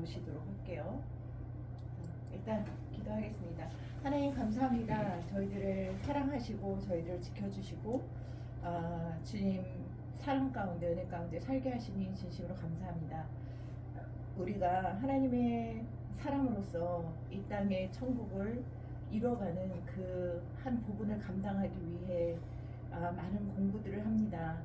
모시도록 할게요. 일단 기도하겠습니다. 하나님 감사합니다. 저희들을 사랑하시고 저희들을 지켜주시고 주님 사랑 가운데 은혜 가운데 살게 하시니 진심으로 감사합니다. 우리가 하나님의 사람으로서 이 땅의 천국을 이뤄가는 그 한 부분을 감당하기 위해 많은 공부들을 합니다.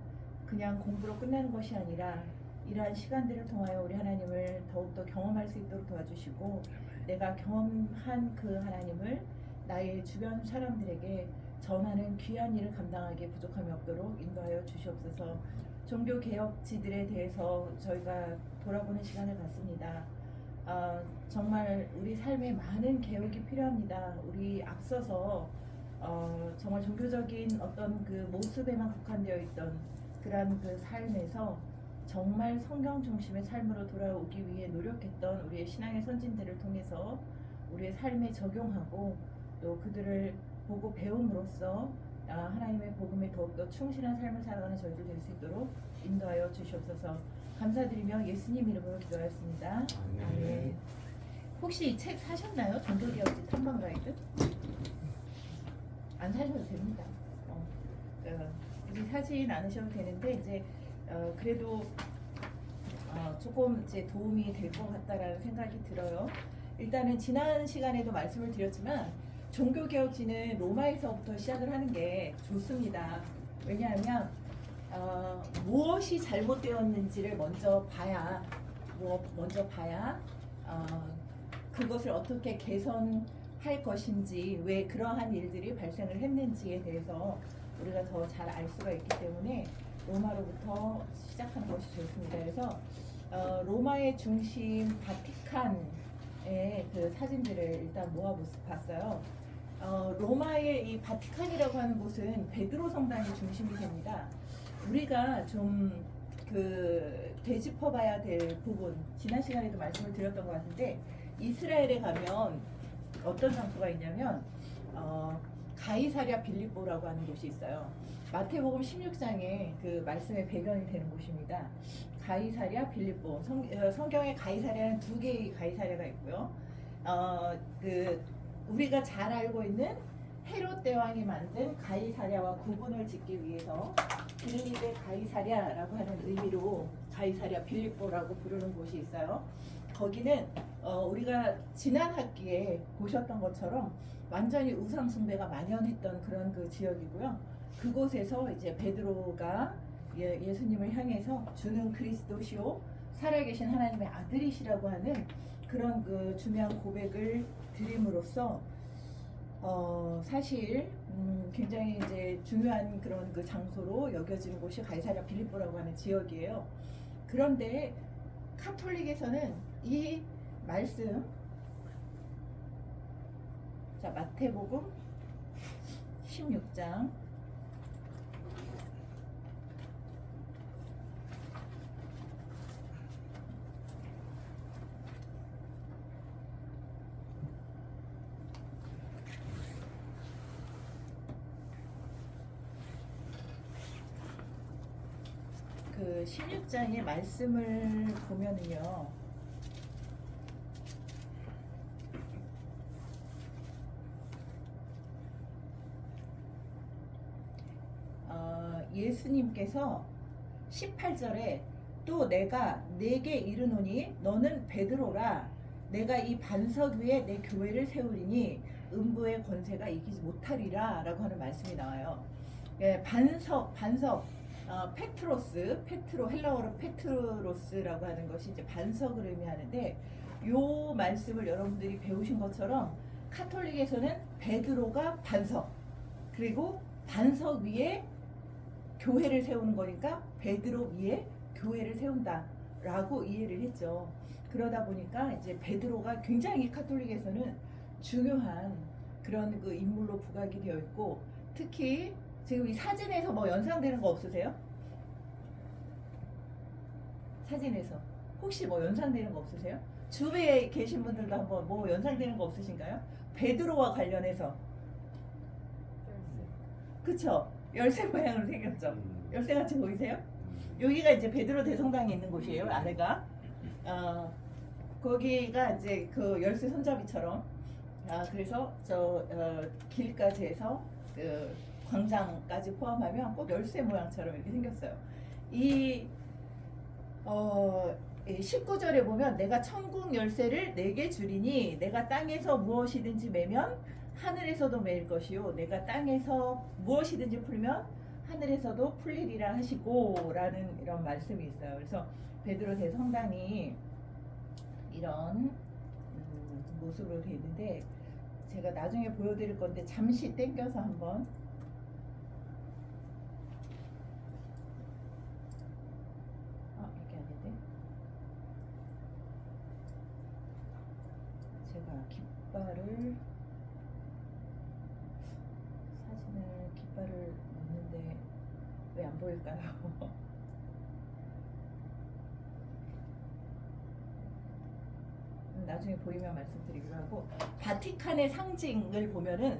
그냥 공부로 끝나는 것이 아니라 이러한 시간들을 통하여 우리 하나님을 더욱더 경험할 수 있도록 도와주시고, 내가 경험한 그 하나님을 나의 주변 사람들에게 전하는 귀한 일을 감당하기에 부족함이 없도록 인도하여 주시옵소서. 종교개혁지들에 대해서 저희가 돌아보는 시간을 갖습니다. 정말 우리 삶에 많은 개혁이 필요합니다. 우리 앞서서 정말 종교적인 어떤 그 모습에만 국한되어 있던 그러한 그 삶에서 정말 성경 중심의 삶으로 돌아오기 위해 노력했던 우리의 신앙의 선진들을 통해서 우리의 삶에 적용하고 또 그들을 보고 배움으로써 하나님의 복음에 더욱더 충실한 삶을 살아가는 저희들 될 수 있도록 인도하여 주시옵소서. 감사드리며 예수님 이름으로 기도하였습니다. 아멘. 혹시 이 책 사셨나요? 종교개혁지 탐방 가이드? 안 사셔도 됩니다. 굳이 사진 않으셔도 되는데 이제 그래도 조금 이제 도움이 될 것 같다라는 생각이 들어요. 일단은 지난 시간에도 말씀을 드렸지만 종교개혁지는 로마에서부터 시작을 하는 게 좋습니다. 왜냐하면 무엇이 잘못되었는지를 먼저 봐야 그것을 어떻게 개선할 것인지, 왜 그러한 일들이 발생을 했는지에 대해서 우리가 더 잘 알 수가 있기 때문에 로마로부터 시작하는 것이 좋습니다. 그래서 로마의 중심 바티칸의 그 사진들을 일단 모아봤어요. 로마의 이 바티칸이라고 하는 곳은 베드로 성당이 중심이 됩니다. 우리가 좀 그 되짚어봐야 될 부분, 지난 시간에도 말씀을 드렸던 것 같은데, 이스라엘에 가면 어떤 장소가 있냐면 가이사랴 빌립보라고 하는 곳이 있어요. 마태복음 16장에 그 말씀의 배경이 되는 곳입니다. 가이사랴 빌립보. 성경에 가이사랴는 두 개의 가이사랴가 있고요. 그 우리가 잘 알고 있는 헤롯 대왕이 만든 가이사랴와 구분을 짓기 위해서 빌립의 가이사랴라고 하는 의미로 가이사랴 빌립보라고 부르는 곳이 있어요. 거기는 우리가 지난 학기에 보셨던 것처럼 완전히 우상 숭배가 만연했던 그런 그 지역이고요. 그곳에서 이제 베드로가 예수님을 향해서 주는 그리스도시요 살아계신 하나님의 아들이시라고 하는 그런 그 중요한 고백을 드림으로써 사실 굉장히 이제 중요한 그런 그 장소로 여겨지는 곳이 가이사랴 빌립보라고 하는 지역이에요. 그런데 카톨릭에서는 이 말씀, 자 마태복음 16장 그 16장의 말씀을 보면은요, 예수님께서 18절에 또 내가 네게 이르노니 너는 베드로라, 내가 이 반석 위에 내 교회를 세우리니 음부의 권세가 이기지 못하리라 라고 하는 말씀이 나와요. 예, 반석 페트로 헬라어로 페트로스라고 하는 것이 이제 반석을 의미하는데, 요 말씀을 여러분들이 배우신 것처럼 카톨릭에서는 베드로가 반석, 그리고 반석 위에 교회를 세우는 거니까 베드로 위에 교회를 세운다라고 이해를 했죠. 그러다 보니까 이제 베드로가 굉장히 카톨릭에서는 중요한 그런 그 인물로 부각이 되어 있고, 특히 지금 이 사진에서 뭐 연상되는 거 없으세요? 사진에서 혹시 뭐 연상되는 거 없으세요? 주변에 계신 분들도 한번 뭐 연상되는 거 없으신가요? 베드로와 관련해서. 그쵸? 열쇠 모양으로 생겼죠? 열쇠같이 보이세요? 여기가 이제 베드로 대성당이 있는 곳이에요, 아래가. 거기가 이제 그 열쇠 손잡이처럼 그래서 길까지 해서 그 광장까지 포함하면 꼭 열쇠 모양처럼 이렇게 생겼어요. 이 19절에 보면 내가 천국 열쇠를 내게 주리니 내가 땅에서 무엇이든지 매면 하늘에서도 매일 것이요 내가 땅에서 무엇이든지 풀면 하늘에서도 풀리리라 하시고 라는 이런 말씀이 있어요. 그래서 베드로 대성당이 이런 모습으로 되어 있는데 제가 나중에 보여드릴 건데 잠시 땡겨서 한번 이렇게 아닌데 제가 깃발을 넣는데 왜 안 보일까요? 나중에 보이면 말씀드리기로 하고 바티칸의 상징을 보면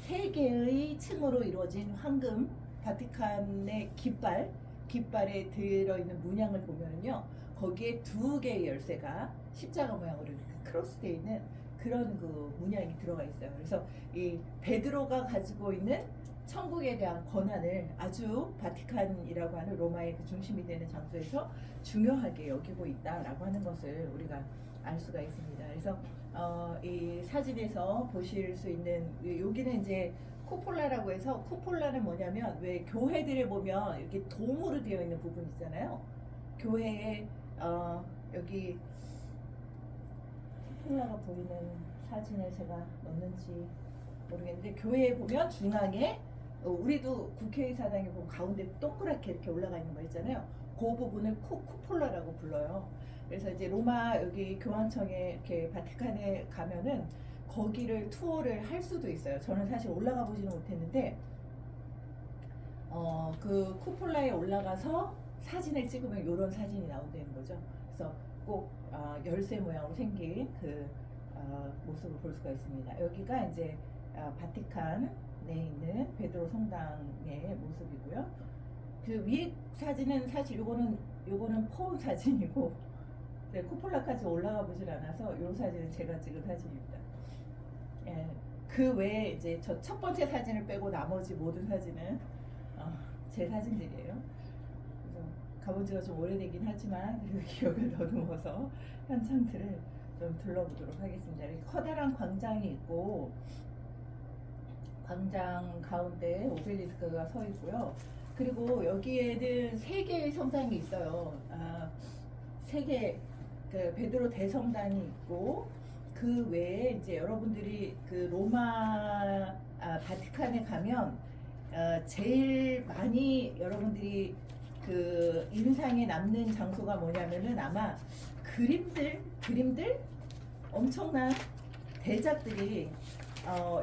세 개의 층으로 이루어진 황금 바티칸의 깃발에 들어있는 문양을 보면요 거기에 두 개의 열쇠가 십자가 모양으로 이렇게 크로스되어 있는 그런 그 문양이 들어가 있어요. 그래서 이 베드로가 가지고 있는 천국에 대한 권한을 아주 바티칸이라고 하는 로마의 그 중심이 되는 장소에서 중요하게 여기고 있다라고 하는 것을 우리가 알 수가 있습니다. 그래서 이 사진에서 보실 수 있는 여기는 이제 쿠폴라라고 해서 쿠폴라는 뭐냐면 왜 교회들에 보면 이렇게 돔으로 되어 있는 부분 있잖아요. 교회에 여기 쿠폴라가 보이는 사진을 제가 넣는지 모르겠는데 교회에 보면 중앙에 우리도 국회의사당에 보면 가운데 동그랗게 이렇게 올라가 있는 거 있잖아요. 그 부분을 쿠폴라라고 불러요. 그래서 이제 로마 여기 교황청에 이렇게 바티칸에 가면은 거기를 투어를 할 수도 있어요. 저는 사실 올라가 보지는 못했는데 그 쿠폴라에 올라가서 사진을 찍으면 이런 사진이 나온다는 거죠. 그래서 꼭 열쇠 모양으로 생긴 그 모습을 볼 수가 있습니다. 여기가 이제 바티칸에 있는 베드로 성당의 모습이고요. 그 위에 사진은 사실 요거는 포옹 사진이고 네, 쿠폴라까지 올라가 보질 않아서 요 사진은 제가 찍은 사진입니다. 예, 그 외에 이제 저 첫 번째 사진을 빼고 나머지 모든 사진은 제 사진들이에요. 그래서 가본 지가 좀 오래되긴 하지만 그래도 기억을 더듬어서 현장들을 좀 둘러보도록 하겠습니다. 이렇게 커다란 광장이 있고 광장 가운데 오벨리스크가 서 있고요. 그리고 여기에는 세 개의 성당이 있어요. 세 개, 그 베드로 대성당이 있고 그 외에 이제 여러분들이 그 로마 바티칸에 가면 제일 많이 여러분들이 그 인상에 남는 장소가 뭐냐면은 아마 그림들 엄청난 대작들이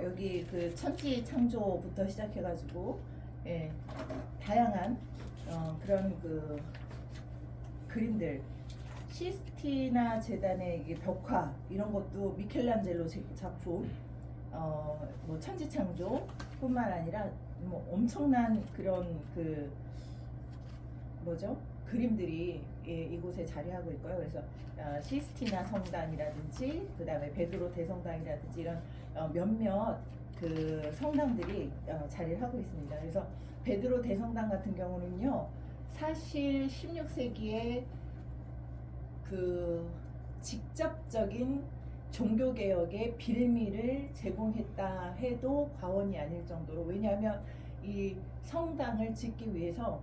여기 그 천지 창조부터 시작해가지고 다양한 그런 그 그림들 시스티나 재단의 이게 벽화 이런 것도 미켈란젤로 작품 뭐 천지 창조뿐만 아니라 뭐 엄청난 그런 그 뭐죠 그림들이 이곳에 자리하고 있고요. 그래서 시스티나 성당이라든지 그 다음에 베드로 대성당이라든지 이런 몇몇 그 성당들이 자리를 하고 있습니다. 그래서 베드로 대성당 같은 경우는요 사실 16세기에 그 직접적인 종교개혁의 빌미를 제공했다 해도 과언이 아닐 정도로 왜냐하면 이 성당을 짓기 위해서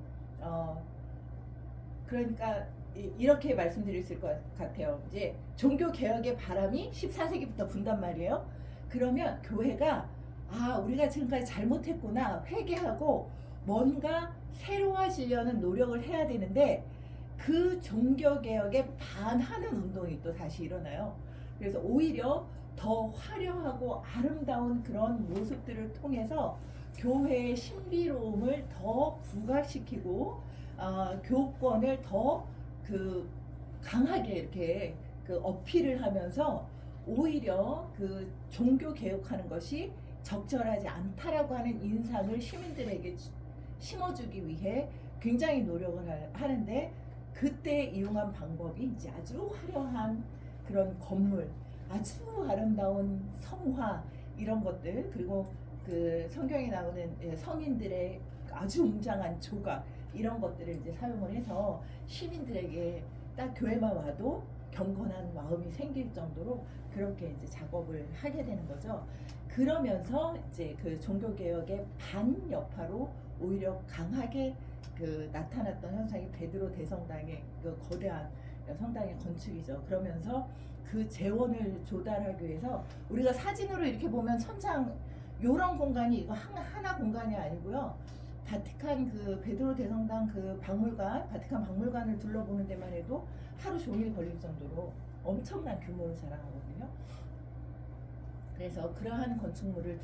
그러니까 이렇게 말씀드릴 수 있을 것 같아요. 이제 종교개혁의 바람이 14세기부터 분단 말이에요. 그러면 교회가 우리가 지금까지 잘못했구나 회개하고 뭔가 새로워지려는 노력을 해야 되는데 그 종교개혁에 반하는 운동이 또 다시 일어나요. 그래서 오히려 더 화려하고 아름다운 그런 모습들을 통해서 교회의 신비로움을 더 부각시키고 교권을 더 그 강하게 이렇게 그 어필을 하면서 오히려 그 종교 개혁하는 것이 적절하지 않다라고 하는 인상을 시민들에게 심어주기 위해 굉장히 노력을 하는데 그때 이용한 방법이 이제 아주 화려한 그런 건물, 아주 아름다운 성화 이런 것들, 그리고 그 성경에 나오는 성인들의 아주 웅장한 조각 이런 것들을 이제 사용을 해서 시민들에게 딱 교회만 와도 경건한 마음이 생길 정도로 그렇게 이제 작업을 하게 되는 거죠. 그러면서 이제 그 종교개혁의 반여파로 오히려 강하게 그 나타났던 현상이 베드로 대성당의 그 거대한 성당의 건축이죠. 그러면서 그 재원을 조달하기 위해서 우리가 사진으로 이렇게 보면 천장 요런 공간이 이거 하나 공간이 아니고요. 바티칸 그 베드로 대성당 그 박물관, 바티칸 박물관을 둘러보는 데만 해도 하루 종일 걸릴 정도로 엄청난 규모를 자랑하거든요. 그래서 그러한 건축물을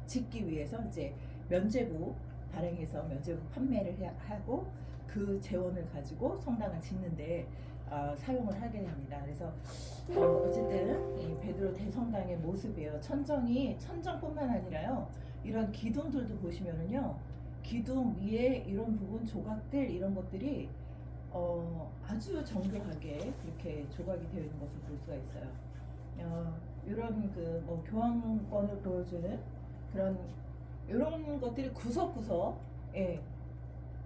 짓기 위해서 이제 면죄부 발행해서 면죄부 판매를 하고 그 재원을 가지고 성당을 짓는데 사용을 하게 됩니다. 그래서 어쨌든 이 베드로 대성당의 모습이에요. 천정뿐만 아니라요. 이런 기둥들도 보시면은요. 기둥 위에 이런 부분 조각들 이런 것들이 아주 정교하게 그렇게 조각이 되어 있는 것을 볼 수가 있어요. 이런 그 뭐 교황권을 보여주는 그런 이런 것들이 구석구석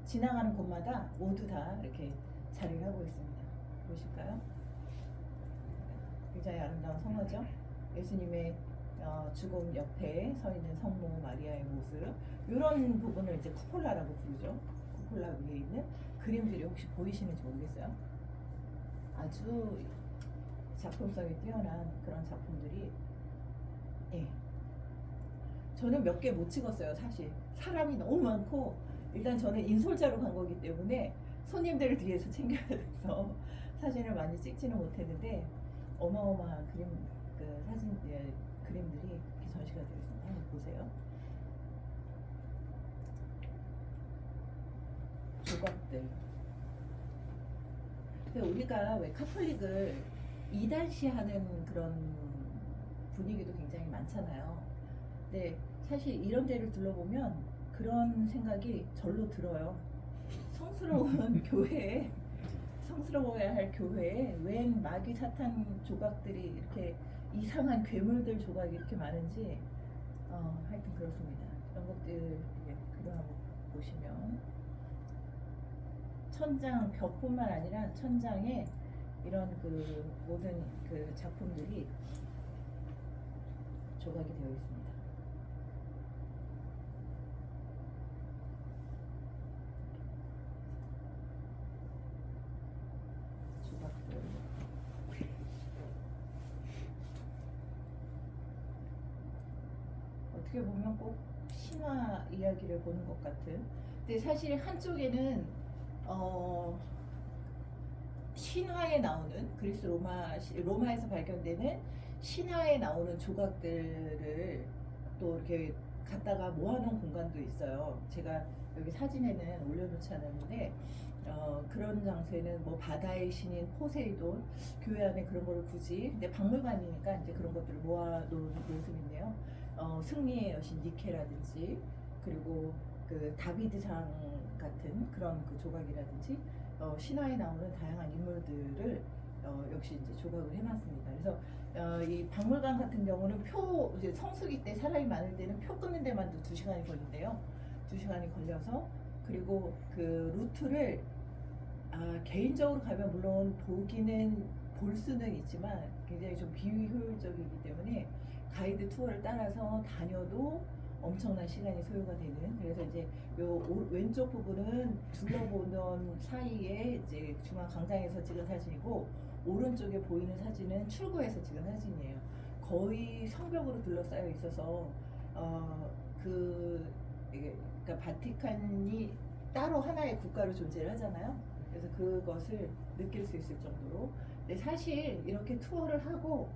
지나가는 곳마다 모두 다 이렇게 자리를 하고 있습니다. 보실까요? 굉장히 아름다운 성화죠. 예수님의 죽음 옆에 서 있는 성모 마리아의 모습 이런 부분을 이제 쿠폴라라고 부르죠. 쿠폴라 위에 있는 그림들이 혹시 보이시는지 모르겠어요. 아주 작품성이 뛰어난 그런 작품들이 저는 몇 개 못 찍었어요. 사실 사람이 너무 많고 일단 저는 인솔자로 간 거기 때문에 손님들을 뒤에서 챙겨야 돼서 사진을 많이 찍지는 못했는데 어마어마한 그림 그 사진 그림들이 이렇게 전시가 되어 있습니다. 한번 보세요. 조각들. 근데 우리가 왜 카톨릭을 이단시하는 그런 분위기도 굉장히 많잖아요. 근데 사실 이런 데를 둘러보면 그런 생각이 절로 들어요. 성스러운 교회에 성스러워야 할 교회에 웬 마귀 사탄 조각들이 이렇게 이상한 괴물들 조각이 이렇게 많은지 하여튼 그렇습니다. 이런 것들 그려 보시면 천장 벽뿐만 아니라 천장에 이런 그 모든 그 작품들이 조각이 되어 있습니다. 조각들. 어떻게 보면 꼭 신화 이야기를 보는 것 같은. 근데 사실 한쪽에는 신화에 나오는 그리스 로마에서 발견되는 신화에 나오는 조각들을 또 이렇게 갖다가 모아놓은 공간도 있어요. 제가 여기 사진에는 올려놓지 않았는데 그런 장소에는 뭐 바다의 신인 포세이돈 교회 안에 그런 거를 굳이 근데 박물관이니까 이제 그런 것들을 모아놓은 모습인데요. 승리의 여신 니케라든지 그리고 그 다비드상 같은 그런 그 조각이라든지 신화에 나오는 다양한 인물들을 역시 이제 조각을 해놨습니다. 그래서 이 박물관 같은 경우는 이제 성수기 때 사람이 많을 때는 표 끊는 데만도 2시간이 걸린대요. 2시간이 걸려서 그리고 그 루트를 개인적으로 가면 물론 볼 수는 있지만 굉장히 좀 비효율적이기 때문에 가이드 투어를 따라서 다녀도 엄청난 시간이 소요가 되는. 그래서 이제 요 왼쪽 부분은 둘러보던 사이에 이제 중앙 광장에서 찍은 사진이고 오른쪽에 보이는 사진은 출구에서 찍은 사진이에요. 거의 성벽으로 둘러싸여 있어서 그러니까 바티칸이 따로 하나의 국가로 존재를 하잖아요. 그래서 그것을 느낄 수 있을 정도로. 근데 사실 이렇게 투어를 하고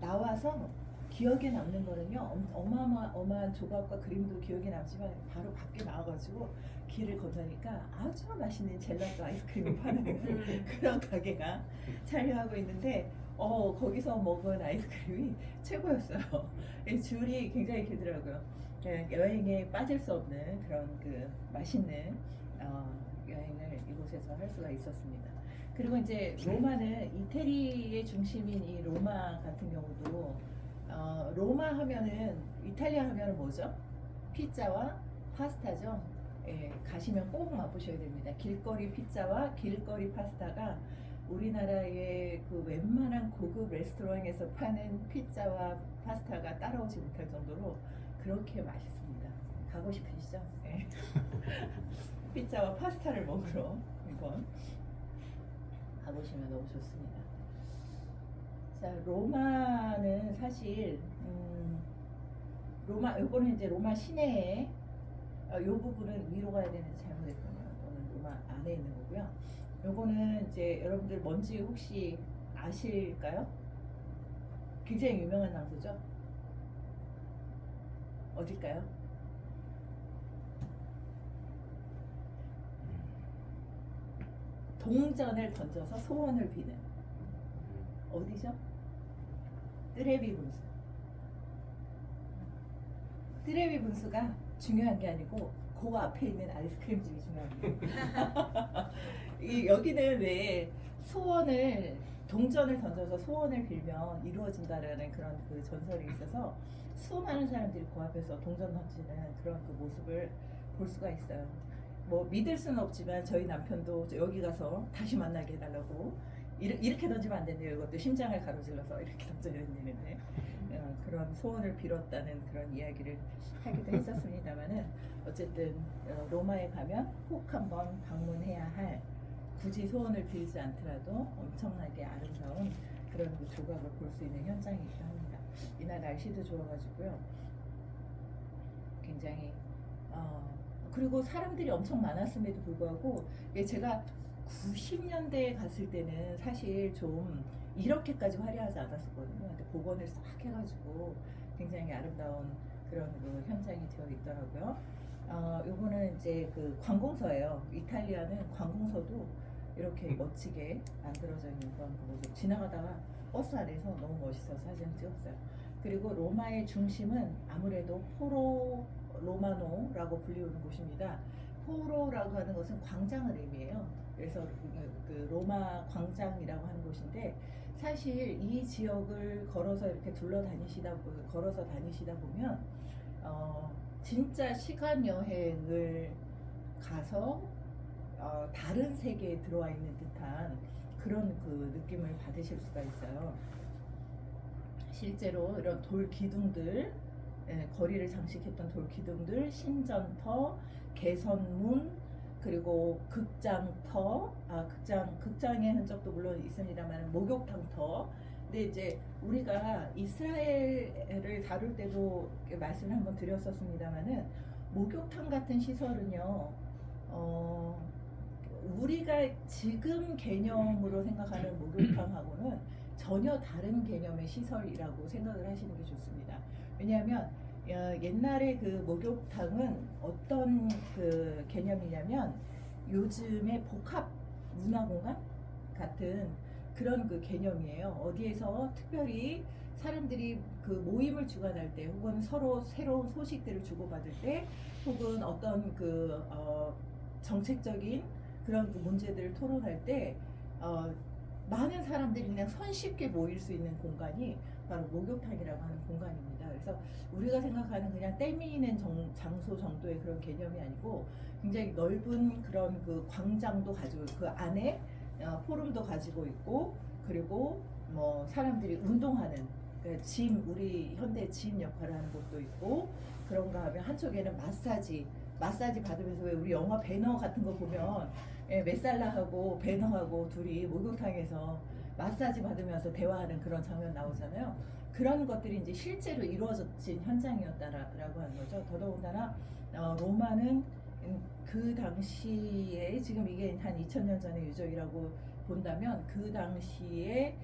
나와서 기억에 남는 거는요, 어마어마한 조각과 그림도 기억에 남지만 바로 밖에 나와가지고 길을 건너니까 아주 맛있는 젤라또 아이스크림을 파는 그런 가게가 차려하고 있는데 거기서 먹은 아이스크림이 최고였어요. 줄이 굉장히 길더라고요. 여행에 빠질 수 없는 그런 그 맛있는 여행을 이곳에서 할 수가 있었습니다. 그리고 이제 로마는 이태리의 중심인 이 로마 같은 경우도 로마 하면은 이탈리아 하면은 뭐죠? 피자와 파스타죠. 예, 가시면 꼭 맛보셔야 됩니다. 길거리 피자와 길거리 파스타가 우리나라의 그 웬만한 고급 레스토랑에서 파는 피자와 파스타가 따라오지 못할 정도로 그렇게 맛있습니다. 가고 싶으시죠? 네. 피자와 파스타를 먹으러 이번 가보시면 너무 좋습니다. 자, 로마는 사실 로마 요거는 이제 로마 시내에 요 부분은 위로 가야 되는데 잘못했군요. 이거는 로마 안에 있는 거고요. 요거는 이제 여러분들 뭔지 혹시 아실까요? 굉장히 유명한 장소죠? 어딜까요? 동전을 던져서 소원을 비는 어디죠? 뜨레비 분수. 뜨레비 분수가 중요한 게 아니고 그 앞에 있는 아이스크림집이 중요합니다. 여기는 왜 소원을 동전을 던져서 소원을 빌면 이루어진다라는 그런 그 전설이 있어서 수많은 사람들이 그 앞에서 동전 던지는 그런 그 모습을 볼 수가 있어요. 뭐 믿을 수는 없지만 저희 남편도 여기 가서 다시 만나게 해달라고 이렇게 던지면 안 된대요. 이것도 심장을 가로질러서 이렇게 던져야 되는데 그런 소원을 빌었다는 그런 이야기를 하기도 했었습니다만은 어쨌든 로마에 가면 꼭 한번 방문해야 할 굳이 소원을 빌지 않더라도 엄청나게 아름다운 그런 그 조각을 볼 수 있는 현장이기도 합니다. 이날 날씨도 좋아가지고요. 굉장히 그리고 사람들이 엄청 많았음에도 불구하고 제가 90년대에 갔을 때는 사실 좀 이렇게까지 화려하지 않았었거든요. 근데 복원을 싹 해가지고 굉장히 아름다운 그런 그 현장이 되어 있더라고요. 요거는 이제 그 관공서예요. 이탈리아는 관공서도 이렇게 멋지게 만들어져 있는 그런 그 모습. 지나가다가 버스 안에서 너무 멋있어서 사진 찍었어요. 그리고 로마의 중심은 아무래도 포로 로마노라고 불리우는 곳입니다. 포로라고 하는 것은 광장을 의미해요. 그래서 그 로마 광장이라고 하는 곳인데 사실 이 지역을 걸어서 이렇게 걸어서 다니시다 보면 진짜 시간 여행을 가서 다른 세계에 들어와 있는 듯한 그런 그 느낌을 받으실 수가 있어요. 실제로 이런 돌 기둥들, 거리를 장식했던 돌 기둥들, 신전터, 개선문, 그리고 극장터, 극장의 흔적도 물론 있습니다만 목욕탕터. 근데 이제 우리가 이스라엘을 다룰 때도 말씀을 한번 드렸었습니다만은 목욕탕 같은 시설은요, 우리가 지금 개념으로 생각하는 목욕탕하고는 전혀 다른 개념의 시설이라고 생각을 하시는 게 좋습니다. 왜냐하면 옛날에 그 목욕탕은 어떤 그 개념이냐면 요즘의 복합 문화공간 같은 그런 그 개념이에요. 어디에서 특별히 사람들이 그 모임을 주관할 때 혹은 서로 새로운 소식들을 주고받을 때 혹은 어떤 그 정책적인 그런 그 문제들을 토론할 때 많은 사람들이 그냥 손쉽게 모일 수 있는 공간이 바로 목욕탕이라고 하는 공간입니다. 그래서 우리가 생각하는 그냥 때미는 장소 정도의 그런 개념이 아니고 굉장히 넓은 그런 그 광장도 가지고 그 안에 포럼도 가지고 있고 그리고 뭐 사람들이 운동하는 그러니까 우리 현대 짐 역할을 하는 곳도 있고 그런가 하면 한쪽에는 마사지 받으면서 왜 우리 영화 배너 같은 거 보면 메살라하고 배너하고 둘이 목욕탕에서 마사지 받으면서 대화하는 그런 장면 나오잖아요. 그런 것들이 이제 실제로 이루어진 현장이었다라고 하는 거죠. 더더군다나 로마는 그 당시에 지금 이게 한 2000년 전의 유적이라고 본다면 그 당시에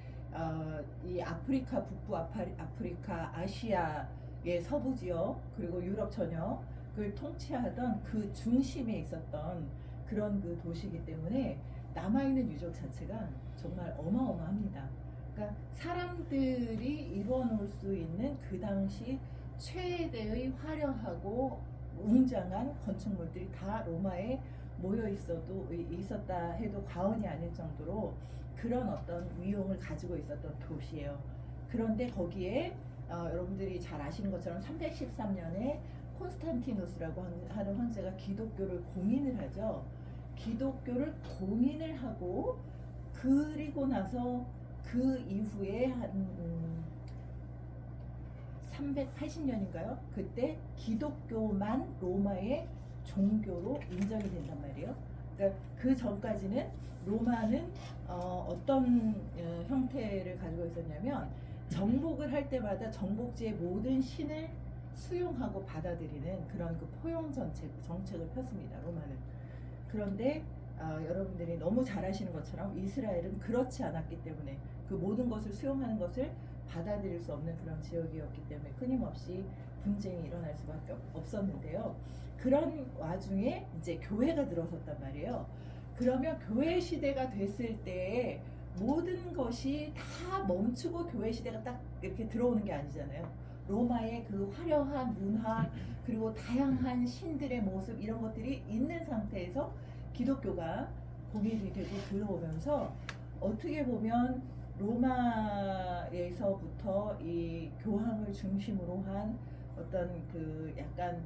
이 아프리카 북부 아프리카 아시아의 서부 지역 그리고 유럽 전역을 통치하던 그 중심에 있었던 그런 그 도시이기 때문에 남아있는 유적 자체가 정말 어마어마합니다. 그러니까 사람들이 이루어놓을 수 있는 그 당시 최대의 화려하고 웅장한 건축물들이 다 로마의 모여 있었다 해도 과언이 아닐 정도로 그런 어떤 위용을 가지고 있었던 도시예요. 그런데 거기에 여러분들이 잘 아시는 것처럼 313년에 콘스탄티누스라고 하는 황제가 기독교를 공인을 하죠. 기독교를 공인을 하고 그리고 나서 그 이후에 한 380년인가요? 그때 기독교만 로마의 종교로 인정이 된단 말이에요. 그러니까 그 전까지는 로마는 어떤 형태를 가지고 있었냐면 정복을 할 때마다 정복지의 모든 신을 수용하고 받아들이는 그런 그 포용 정책을 폈습니다. 로마는. 그런데 여러분들이 너무 잘 아시는 것처럼 이스라엘은 그렇지 않았기 때문에 그 모든 것을 수용하는 것을 받아들일 수 없는 그런 지역이었기 때문에 끊임없이 분쟁이 일어날 수밖에 없었는데요. 그런 와중에 이제 교회가 들어섰단 말이에요. 그러면 교회 시대가 됐을 때 모든 것이 다 멈추고 교회 시대가 딱 이렇게 들어오는 게 아니잖아요. 로마의 그 화려한 문화 그리고 다양한 신들의 모습 이런 것들이 있는 상태에서 기독교가 공인이 되고 들어오면서 어떻게 보면 로마에서부터 이 교황을 중심으로 한 어떤 그 약간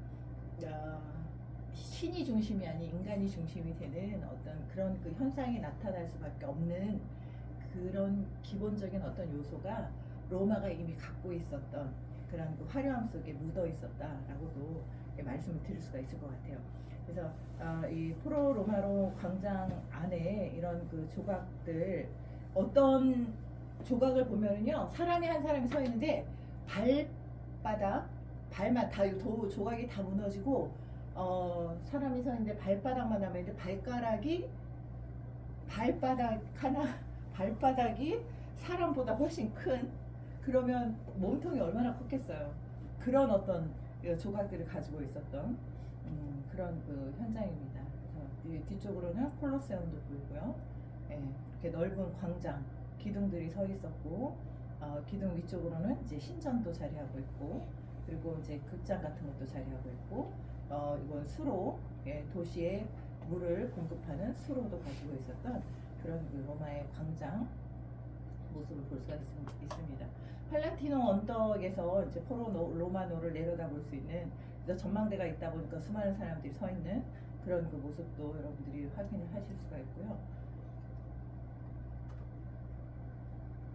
신이 중심이 아닌 인간이 중심이 되는 어떤 그런 그 현상이 나타날 수밖에 없는 그런 기본적인 어떤 요소가 로마가 이미 갖고 있었던 그런 그 화려함 속에 묻어 있었다라고도 말씀을 드릴 수가 있을 것 같아요. 그래서 이 포로 로마로 광장 안에 이런 그 조각들 어떤 조각을 보면은요 사람이 한 사람이 서 있는데 발만 다 조각이 다 무너지고 사람이 서 있는데 발바닥만 남아 있는데 발바닥이 사람보다 훨씬 큰 그러면 몸통이 얼마나 컸겠어요. 그런 어떤 조각들을 가지고 있었던 그런 그 현장입니다. 그래서 뒤쪽으로는 콜로세움도 보이고요. 예, 이렇게 넓은 광장, 기둥들이 서 있었고 기둥 위쪽으로는 이제 신전도 자리하고 있고 그리고 이제 극장 같은 것도 자리하고 있고 이건 수로 도시에 물을 공급하는 수로도 가지고 있었던 그런 그 로마의 광장 모습을 볼 수가 있습니다. 팔라티노 언덕에서 이제 포로 로마노를 내려다볼 수 있는 전망대가 있다 보니까 수많은 사람들이 서 있는 그런 그 모습도 여러분들이 확인을 하실 수가 있고요.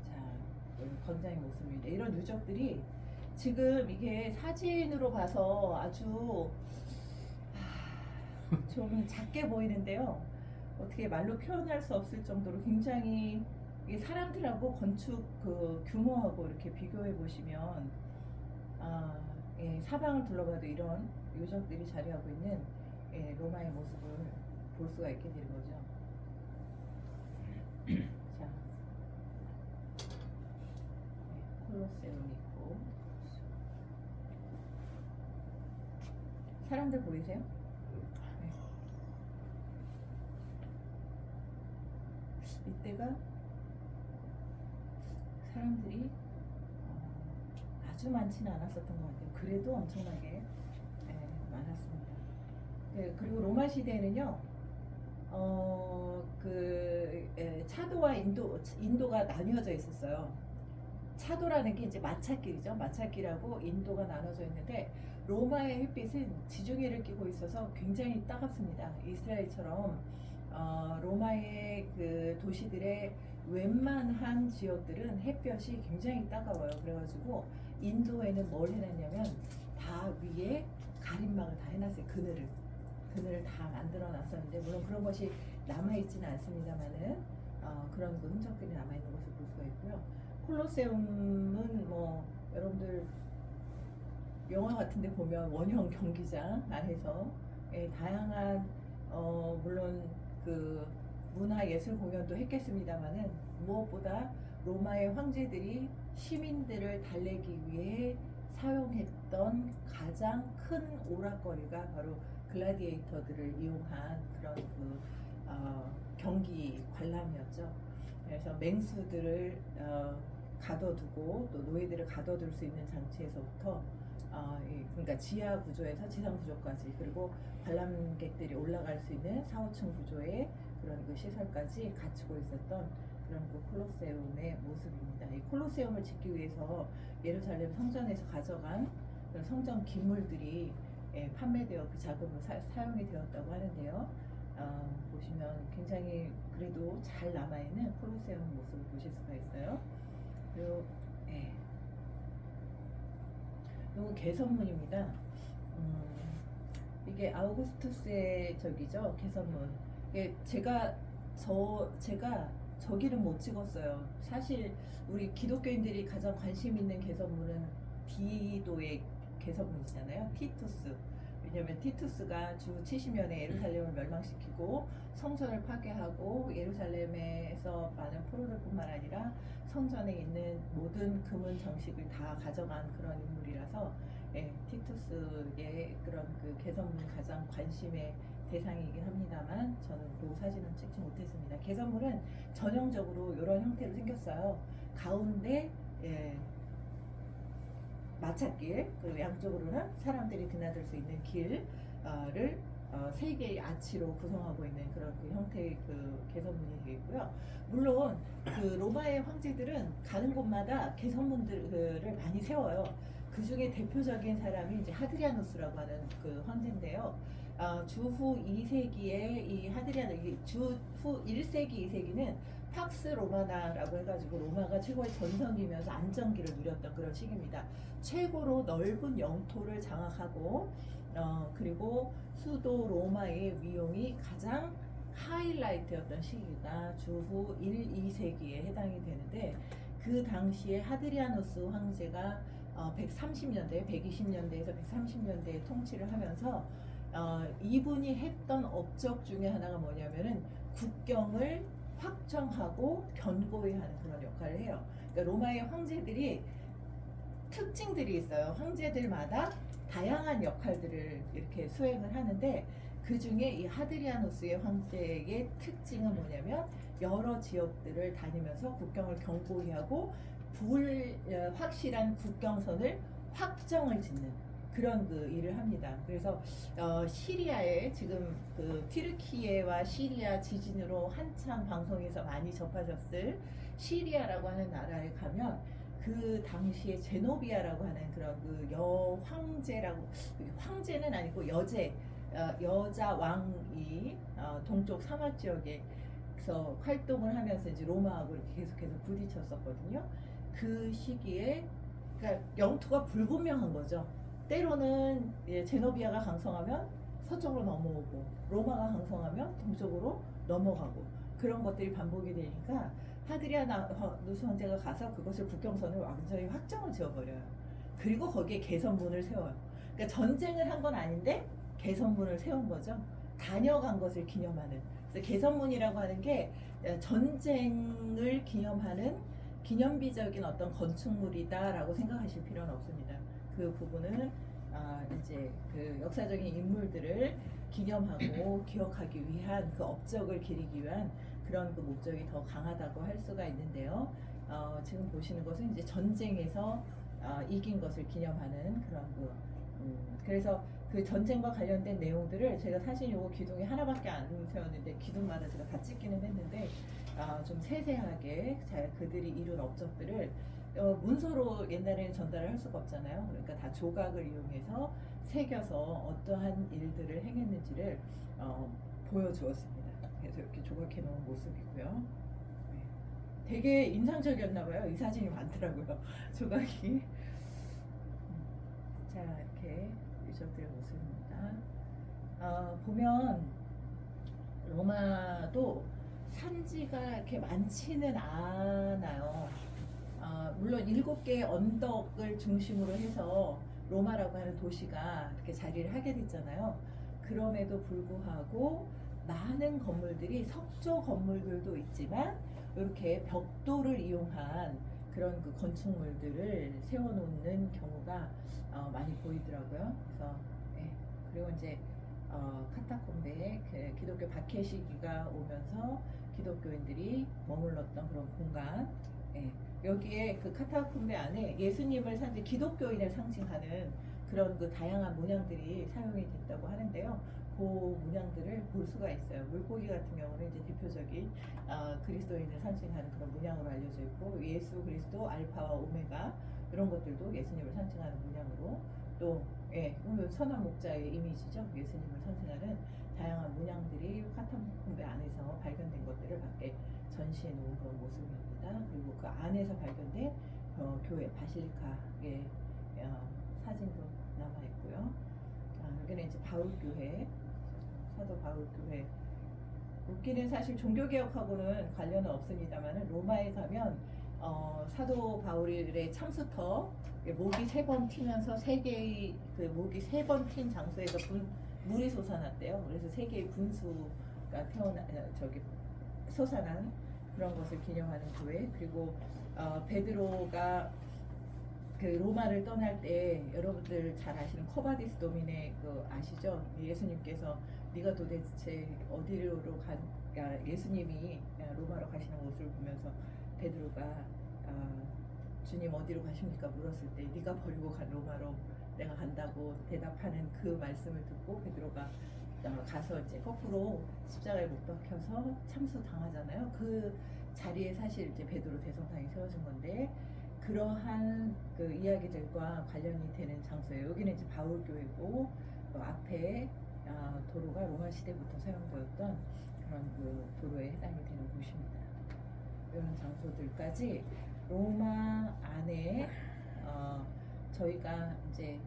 자, 광장의 모습입니다. 이런 유적들이 지금 이게 사진으로 봐서 아주 좀 작게 보이는데요. 어떻게 말로 표현할 수 없을 정도로 굉장히 사람들하고 건축 그 규모하고 이렇게 비교해 보시면 사방을 둘러봐도 이런 유적들이 자리하고 있는 로마의 모습을 볼 수가 있게 되는 거죠. 자, 콜로세움 있고 사람들 보이세요? 네. 이때가 사람들이 아주 많지는 않았었던 것 같아요. 그래도 엄청나게 많았습니다. 그리고 로마 시대에는요, 차도와 인도가 나뉘어져 있었어요. 차도라는 게 이제 마차길이죠. 마차길하고 인도가 나눠져 있는데 로마의 햇빛은 지중해를 끼고 있어서 굉장히 따갑습니다. 이스라엘처럼 로마의 그 도시들의 웬만한 지역들은 햇볕이 굉장히 따가워요. 그래가지고 인도에는 뭘 해놨냐면 다 위에 가림막을 다 해놨어요. 그늘을 다 만들어 놨었는데 물론 그런 것이 남아있지는 않습니다만은 그런 그 흔적들이 남아있는 것을 볼 수가 있고요. 콜로세움은 뭐 여러분들 영화 같은데 보면 원형 경기장 안에서 다양한 물론 그 문화예술 공연도 했겠습니다만은 무엇보다 로마의 황제들이 시민들을 달래기 위해 사용했던 가장 큰 오락거리가 바로 글라디에이터들을 이용한 그런 그 경기 관람이었죠. 그래서 맹수들을 가둬두고 또 노예들을 가둬둘 수 있는 장치에서부터 그러니까 지하 구조에서 지상 구조까지, 그리고 관람객들이 올라갈 수 있는 4, 5층 구조의 그런 그 시설까지 갖추고 있었던 그런 그 콜로세움의 모습입니다. 이 콜로세움을 짓기 위해서 예루살렘 성전에서 가져간 그런 성전 기물들이 판매되어 그 자금으로 사용이 되었다고 하는데요. 보시면 굉장히 그래도 잘 남아있는 콜로세움 모습을 보실 수가 있어요. 그리고 이건 개선문입니다. 이게 아우구스투스의 저기죠, 개선문. 이게 제가 저기는 못 찍었어요. 사실 우리 기독교인들이 가장 관심 있는 개선문은 디도의 개선문이잖아요. 티투스. 왜냐하면 티투스가 주 70년에 예루살렘을 멸망시키고 성전을 파괴하고 예루살렘에서 많은 포로들뿐만 아니라 성전에 있는 모든 금은 정식을 다 가져간 그런 인물이라서 티투스의 그런 그 개선문 가장 관심의 대상이긴 합니다만 저는 그 사진은 찍지 못했습니다. 개선문은 전형적으로 이런 형태로 생겼어요. 가운데 마찻길, 그리고 양쪽으로는 사람들이 드나들 수 있는 길을 세 개의 아치로 구성하고 있는 그런 그 형태의 그 개선문이 되겠고요. 물론 그 로마의 황제들은 가는 곳마다 개선문들을 많이 세워요. 그 중에 대표적인 사람이 이제 하드리아누스라고 하는 그 황제인데요. 주후 2세기에 이 주후 1세기, 2세기는 팍스 로마나라고 해가지고 로마가 최고의 전성기면서 안정기를 누렸던 그런 시기입니다. 최고로 넓은 영토를 장악하고 그리고 수도 로마의 위용이 가장 하이라이트였던 시기가 주후 1, 2세기에 해당이 되는데, 그 당시에 하드리아누스 황제가 130년대, 120년대에서 130년대에 통치를 하면서 이분이 했던 업적 중에 하나가 뭐냐면은 국경을 확정하고 견고히 하는 그런 역할을 해요. 그러니까 로마의 황제들이 특징들이 있어요. 황제들마다 다양한 역할들을 이렇게 수행을 하는데, 그 중에 이 하드리아누스의 황제의 특징은 뭐냐면 여러 지역들을 다니면서 국경을 견고히 하고 확실한 국경선을 확정을 짓는 그런 그 일을 합니다. 그래서 시리아에 지금 그 튀르키예와 시리아 지진으로 한참 방송에서 많이 접하셨을 시리아라고 하는 나라에 가면 그 당시에 제노비아라고 하는 그런 그 여황제라고, 황제는 아니고 여자 왕이 동쪽 사막 지역에서 활동을 하면서 이제 로마하고 이렇게 계속해서 부딪혔었거든요. 그 시기에 그러니까 영토가 불분명한 거죠. 때로는 제노비아가 강성하면 서쪽으로 넘어오고 로마가 강성하면 동쪽으로 넘어가고 그런 것들이 반복이 되니까 하드리아누스 황제가 가서 그것을 국경선을 완전히 확정을 지어버려요. 그리고 거기에 개선문을 세워요. 그러니까 전쟁을 한 건 아닌데 개선문을 세운 거죠. 다녀간 것을 기념하는. 그래서 개선문이라고 하는 게 전쟁을 기념하는 기념비적인 어떤 건축물이다라고 생각하실 필요는 없습니다. 그 부분은 이제 그 역사적인 인물들을 기념하고 기억하기 위한 그 업적을 기리기 위한 그런 그 목적이 더 강하다고 할 수가 있는데요. 지금 보시는 것은 이제 전쟁에서 이긴 것을 기념하는 그런 그래서 그 전쟁과 관련된 내용들을 제가 사실 요거 기둥이 하나밖에 안 세웠는데 기둥마다 제가 다 찍기는 했는데 좀 세세하게 그들이 이룬 업적들을 문서로 옛날에는 전달을 할 수가 없잖아요. 그러니까 다 조각을 이용해서 새겨서 어떠한 일들을 행했는지를 보여주었습니다. 그래서 이렇게 조각해 놓은 모습이고요. 되게 인상적이었나 봐요. 이 사진이 많더라고요. 조각이. 자, 이렇게 유적들의 모습입니다. 보면 로마도 산지가 이렇게 많지는 않아요. 물론 7개의 언덕을 중심으로 해서 로마라고 하는 도시가 이렇게 자리를 하게 됐잖아요. 그럼에도 불구하고 많은 건물들이 석조 건물들도 있지만 이렇게 벽돌을 이용한 그런 그 건축물들을 세워놓는 경우가 많이 보이더라고요. 그래서 그리고 이제 카타콤베에 그 기독교 박해 시기가 오면서 기독교인들이 머물렀던 그런 공간. 여기에 그 카타콤베 안에 예수님을 기독교인을 상징하는 그런 그 다양한 문양들이 사용이 됐다고 하는데요. 그 문양들을 볼 수가 있어요. 물고기 같은 경우는 이제 대표적인 그리스도인을 상징하는 그런 문양으로 알려져 있고, 예수 그리스도 알파와 오메가 이런 것들도 예수님을 상징하는 문양으로, 또 선한 목자의 이미지죠. 예수님을 상징하는 다양한 문양들이 카타콤베 안에서 발견된 것들을 밖에 전시해 놓은 그런 모습입니다. 그리고 그 안에서 발견된 교회 바실리카의 사진도 남아 있고요. 여기는 이제 바울교회, 사도 바울교회. 웃기는 사실 종교개혁하고는 관련은 없습니다만 로마에 가면 사도 바울의 참수터 목이 3번 튀면서 3개의 그 목이 3번 튄 장소에서 물이 솟아났대요. 그래서 3개의 분수가 솟아난 그런 것을 기념하는 교회. 그리고 베드로가 그 로마를 떠날 때 여러분들 잘 아시는 코바디스 도미네 그 아시죠? 예수님께서 네가 도대체 어디로 예수님이 로마로 가시는 모습을 보면서 베드로가 주님 어디로 가십니까? 물었을 때 네가 버리고 간 로마로 내가 간다고 대답하는 그 말씀을 듣고 베드로가 가서 이제 거꾸로 십자가에 못 박혀서 참수 당하잖아요. 그 자리에 사실 이제 베드로 대성당이 세워진 건데, 그러한 그 이야기들과 관련이 되는 장소예요. 여기는 이제 바울교회고, 앞에 도로가 로마 시대부터 사용되었던 그런 그 도로에 해당이 되는 곳입니다. 이런 장소들까지 로마 안에 저희가 이제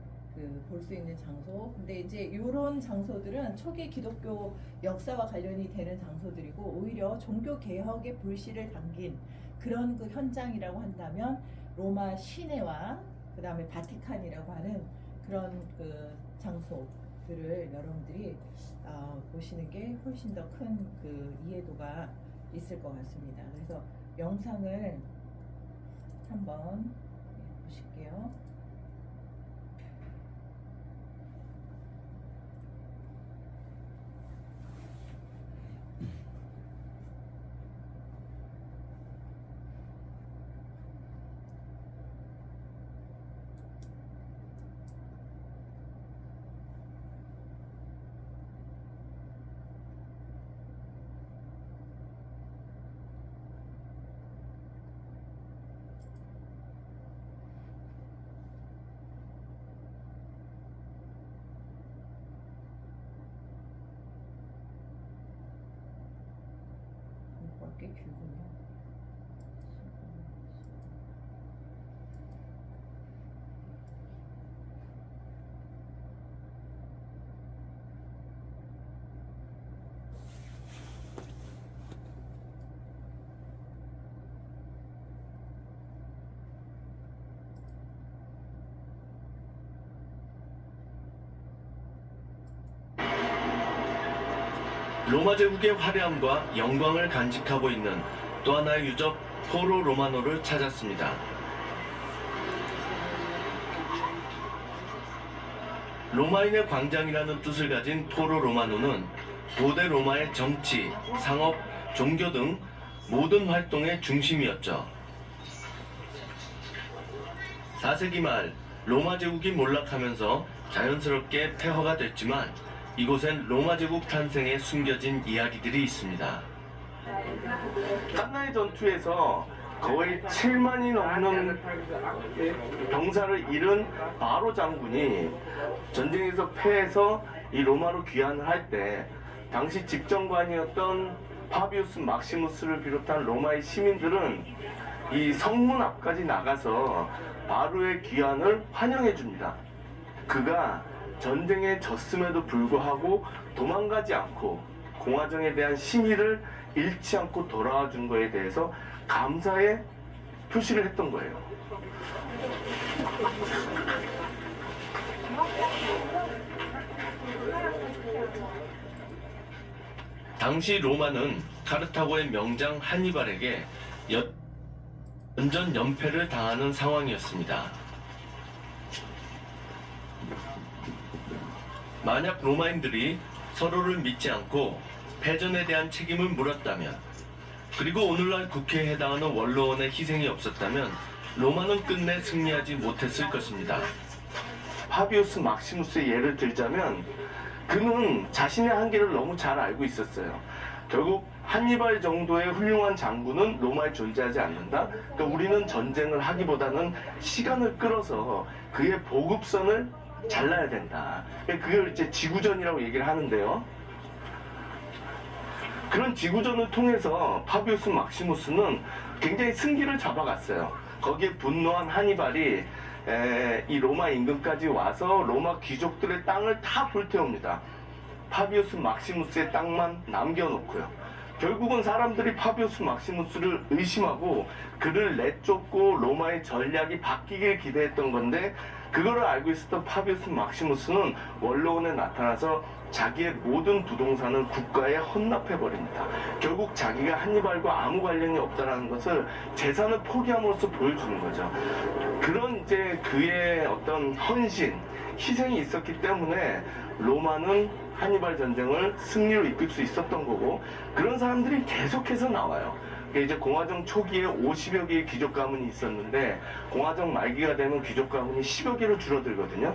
볼 수 있는 장소. 근데 이제 이런 장소들은 초기 기독교 역사와 관련이 되는 장소들이고, 오히려 종교 개혁의 불씨를 당긴 그런 그 현장이라고 한다면 로마 시내와 그 다음에 바티칸이라고 하는 그런 그 장소들을 여러분들이 보시는 게 훨씬 더 큰 그 이해도가 있을 것 같습니다. 그래서 영상을 한번 보실게요. 꽤 길군요. 로마 제국의 화려함과 영광을 간직하고 있는 또 하나의 유적 포로 로마노를 찾았습니다. 로마인의 광장이라는 뜻을 가진 포로 로마노는 고대 로마의 정치, 상업, 종교 등 모든 활동의 중심이었죠. 4세기 말 로마 제국이 몰락하면서 자연스럽게 폐허가 됐지만, 이곳엔 로마 제국 탄생에 숨겨진 이야기들이 있습니다. 깐나이 전투에서 거의 7만이 넘는 병사를 잃은 바로 장군이 전쟁에서 패해서 이 로마로 귀환을 할 때, 당시 집정관이었던 파비우스 막시무스를 비롯한 로마의 시민들은 이 성문 앞까지 나가서 바로의 귀환을 환영해 줍니다. 그가 전쟁에 졌음에도 불구하고 도망가지 않고 공화정에 대한 신의를 잃지 않고 돌아와 준 거에 대해서 감사의 표시를 했던 거예요. 당시 로마는 카르타고의 명장 한니발에게 연전 연패를 당하는 상황이었습니다. 만약 로마인들이 서로를 믿지 않고 패전에 대한 책임을 물었다면, 그리고 오늘날 국회에 해당하는 원로원의 희생이 없었다면 로마는 끝내 승리하지 못했을 것입니다. 파비우스 막시무스의 예를 들자면 그는 자신의 한계를 너무 잘 알고 있었어요. 결국 한니발 정도의 훌륭한 장군은 로마에 존재하지 않는다. 그러니까 우리는 전쟁을 하기보다는 시간을 끌어서 그의 보급선을 잘라야 된다. 그걸 이제 지구전이라고 얘기를 하는데요. 그런 지구전을 통해서 파비우스 막시무스는 굉장히 승기를 잡아갔어요. 거기에 분노한 하니발이 이 로마 인근까지 와서 로마 귀족들의 땅을 다 불태웁니다. 파비우스 막시무스의 땅만 남겨놓고요. 결국은 사람들이 파비우스 막시무스를 의심하고 그를 내쫓고 로마의 전략이 바뀌길 기대했던 건데, 그거를 알고 있었던 파비우스 막시무스는 원로원에 나타나서 자기의 모든 부동산을 국가에 헌납해버립니다. 결국 자기가 한니발과 아무 관련이 없다는 것을 재산을 포기함으로써 보여주는 거죠. 그런 이제 그의 어떤 헌신, 희생이 있었기 때문에 로마는 한니발 전쟁을 승리로 이끌 수 있었던 거고, 그런 사람들이 계속해서 나와요. 이제 공화정 초기에 50여 개의 귀족 가문이 있었는데 공화정 말기가 되면 귀족 가문이 10여 개로 줄어들거든요.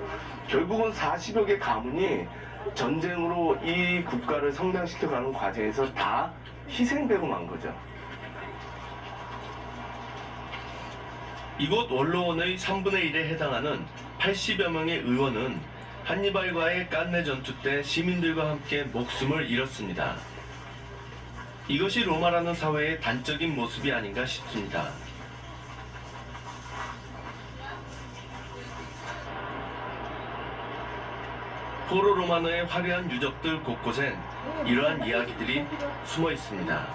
결국은 40여 개 가문이 전쟁으로 이 국가를 성장시켜가는 과정에서 다 희생되고 만 거죠. 이곳 원로원의 3분의 1에 해당하는 80여 명의 의원은 한니발과의 깐네 전투 때 시민들과 함께 목숨을 잃었습니다. 이것이 로마라는 사회의 단적인 모습이 아닌가 싶습니다. 포로 로마노의 화려한 유적들 곳곳엔 이러한 이야기들이 숨어 있습니다.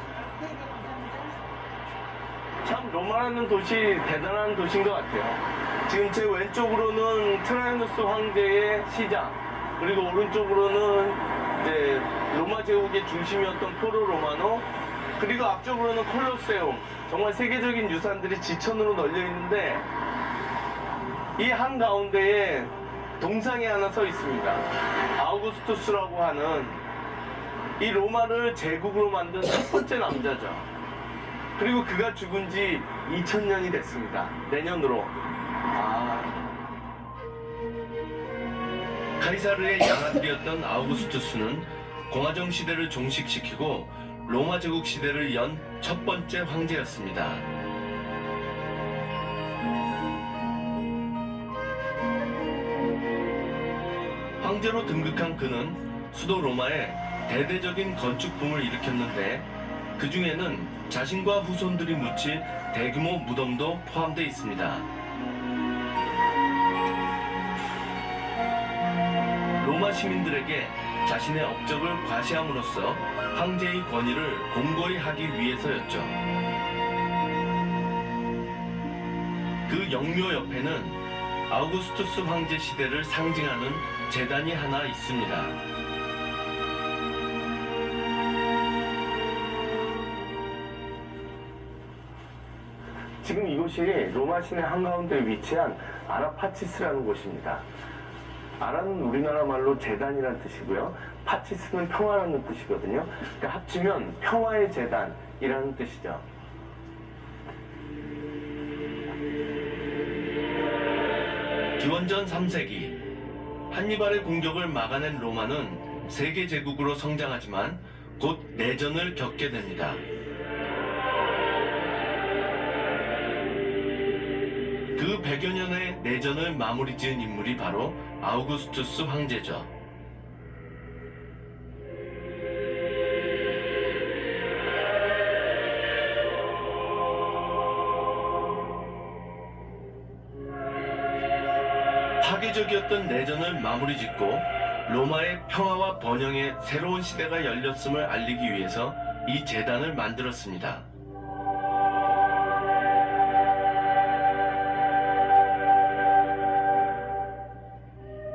참 로마라는 도시 대단한 도시인 것 같아요. 지금 제 왼쪽으로는 트라이누스 황제의 시장, 그리고 오른쪽으로는 이제 로마 제국의 중심이었던 포로 로마노, 그리고 앞쪽으로는 콜로세움. 정말 세계적인 유산들이 지천으로 널려 있는데 이 한가운데에 동상이 하나 서 있습니다. 아우구스투스라고 하는 이 로마를 제국으로 만든 첫 번째 남자죠. 그리고 그가 죽은 지 2000년이 됐습니다. 내년으로. 카이사르의 양아들이었던 아우구스투스는 공화정 시대를 종식시키고 로마 제국 시대를 연 첫 번째 황제였습니다. 황제로 등극한 그는 수도 로마에 대대적인 건축 붐을 일으켰는데 그 중에는 자신과 후손들이 묻힐 대규모 무덤도 포함되어 있습니다. 로마 시민들에게 자신의 업적을 과시함으로써 황제의 권위를 공고히 하기 위해서였죠. 그 영묘 옆에는 아우구스투스 황제 시대를 상징하는 제단이 하나 있습니다. 지금 이곳이 로마 시내 한가운데 위치한 아라파치스라는 곳입니다. 아라는 우리나라 말로 제단이라는 뜻이고요. 파치스는 평화라는 뜻이거든요. 그러니까 합치면 평화의 제단이라는 뜻이죠. 기원전 3세기 한니발의 공격을 막아낸 로마는 세계 제국으로 성장하지만 곧 내전을 겪게 됩니다. 그 100여 년의 내전을 마무리 지은 인물이 바로 아우구스투스 황제죠. 파괴적이었던 내전을 마무리 짓고 로마의 평화와 번영의 새로운 시대가 열렸음을 알리기 위해서 이 제단을 만들었습니다.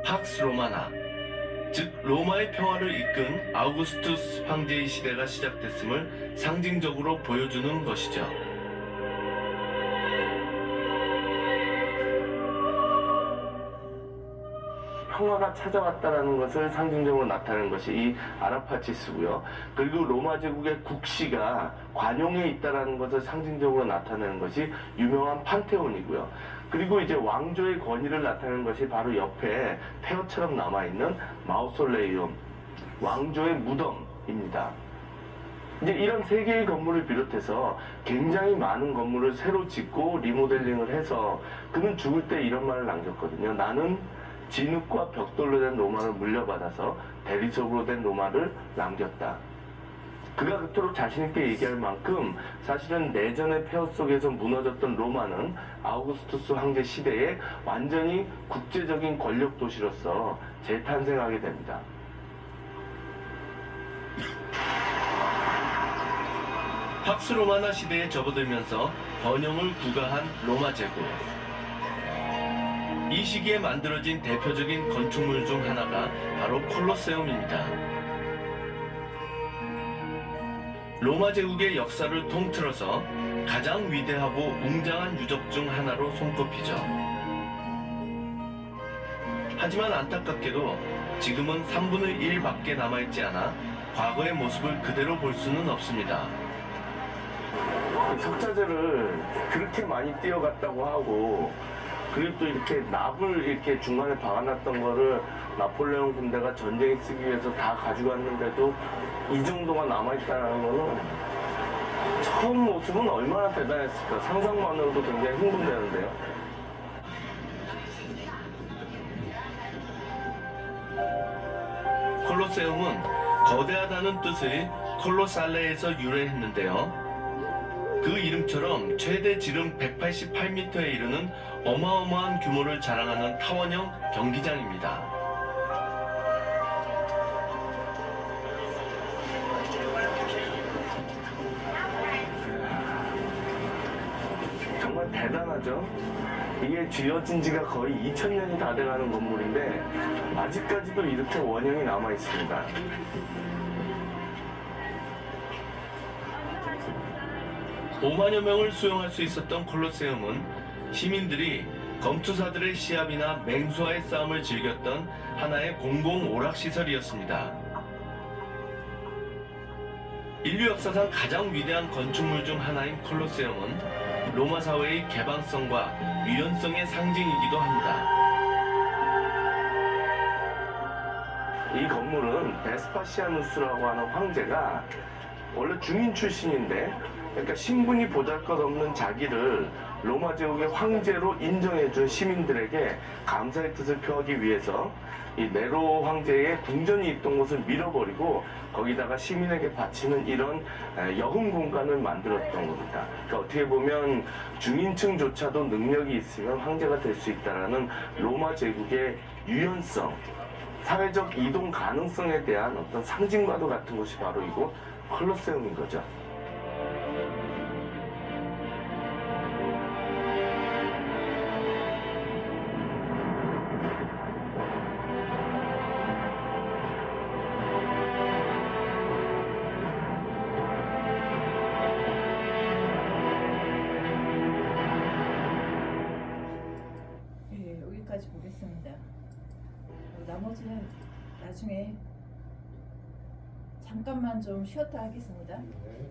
팍스 로마나, 즉 로마의 평화를 이끈 아우구스투스 황제의 시대가 시작됐음을 상징적으로 보여주는 것이죠. 평화가 찾아왔다라는 것을 상징적으로 나타내는 것이 이 아라파치스고요. 그리고 로마 제국의 국시가 관용에 있다라는 것을 상징적으로 나타내는 것이 유명한 판테온이고요. 그리고 이제 왕조의 권위를 나타내는 것이 바로 옆에 폐허처럼 남아있는 마우솔레이움, 왕조의 무덤입니다. 이제 이런 세 개의 건물을 비롯해서 굉장히 많은 건물을 새로 짓고 리모델링을 해서 그는 죽을 때 이런 말을 남겼거든요. 나는 진흙과 벽돌로 된 로마를 물려받아서 대리석으로 된 로마를 남겼다. 그가 그토록 자신있게 얘기할 만큼 사실은 내전의 폐허 속에서 무너졌던 로마는 아우구스투스 황제 시대에 완전히 국제적인 권력 도시로서 재탄생하게 됩니다. 팍스 로마나 시대에 접어들면서 번영을 구가한 로마 제국. 이 시기에 만들어진 대표적인 건축물 중 하나가 바로 콜로세움입니다. 로마 제국의 역사를 통틀어서 가장 위대하고 웅장한 유적 중 하나로 손꼽히죠. 하지만 안타깝게도 지금은 3분의 1밖에 남아있지 않아 과거의 모습을 그대로 볼 수는 없습니다. 석자재를 그렇게 많이 띄어갔다고 하고, 그리고 또 이렇게 납을 이렇게 중간에 박아놨던 거를 나폴레옹 군대가 전쟁에 쓰기 위해서 다 가져갔는데도 이 정도가 남아있다는 거는 처음 모습은 얼마나 대단했을까 상상만으로도 굉장히 흥분되는데요. 콜로세움은 거대하다는 뜻의 콜로살레에서 유래했는데요. 그 이름처럼 최대 지름 188m에 이르는 어마어마한 규모를 자랑하는 타원형 경기장입니다. 정말 대단하죠? 이게 지어진 지가 거의 2000년이 다 돼가는 건물인데 아직까지도 이렇게 원형이 남아 있습니다. 5만여 명을 수용할 수 있었던 콜로세움은 시민들이 검투사들의 시합이나 맹수와의 싸움을 즐겼던 하나의 공공 오락시설이었습니다. 인류 역사상 가장 위대한 건축물 중 하나인 콜로세움은 로마 사회의 개방성과 유연성의 상징이기도 합니다. 이 건물은 베스파시아누스라고 하는 황제가 원래 중인 출신인데, 그러니까 신분이 보잘것없는 자기를 로마 제국의 황제로 인정해준 시민들에게 감사의 뜻을 표하기 위해서 이 네로 황제의 궁전이 있던 곳을 밀어버리고 거기다가 시민에게 바치는 이런 여흥 공간을 만들었던 겁니다. 그러니까 어떻게 보면 중인층조차도 능력이 있으면 황제가 될 수 있다는 로마 제국의 유연성, 사회적 이동 가능성에 대한 어떤 상징과도 같은 것이 바로 이곳 콜로세움인 거죠. 예, 여기까지 보겠습니다. 나머지는 나중에 잠깐만 좀 쉬었다 하겠습니다. 네.